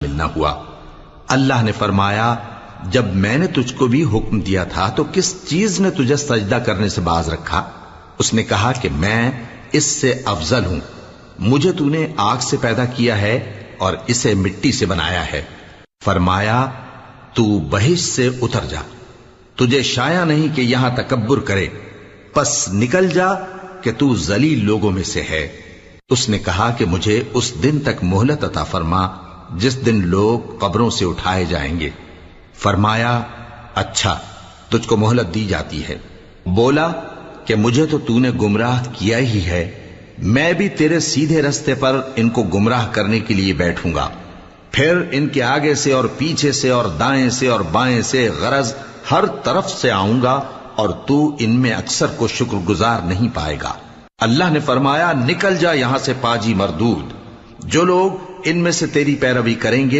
نہ ہوا۔ اللہ نے فرمایا جب میں نے تجھ کو بھی حکم دیا تھا تو کس چیز نے تجھے سجدہ کرنے سے باز رکھا؟ اس نے کہا کہ میں اس سے افضل ہوں، مجھے تو نے آگ سے پیدا کیا ہے اور اسے مٹی سے بنایا ہے۔ فرمایا تو بہشت سے اتر جا، تجھے شایع نہیں کہ یہاں تکبر کرے، پس نکل جا کہ تو ذلیل لوگوں میں سے ہے۔ اس نے کہا کہ مجھے اس دن تک مہلت عطا فرما جس دن لوگ قبروں سے اٹھائے جائیں گے۔ فرمایا اچھا، تجھ کو مہلت دی جاتی ہے۔ بولا کہ مجھے تو نے گمراہ کیا ہی ہے، میں بھی تیرے سیدھے رستے پر ان کو گمراہ کرنے کے لیے بیٹھوں گا، پھر ان کے آگے سے اور پیچھے سے اور دائیں سے اور بائیں سے غرض ہر طرف سے آؤں گا، اور تو ان میں اکثر کو شکر گزار نہیں پائے گا۔ اللہ نے فرمایا نکل جا یہاں سے پاجی مردود، جو لوگ ان میں سے تیری پیروی کریں گے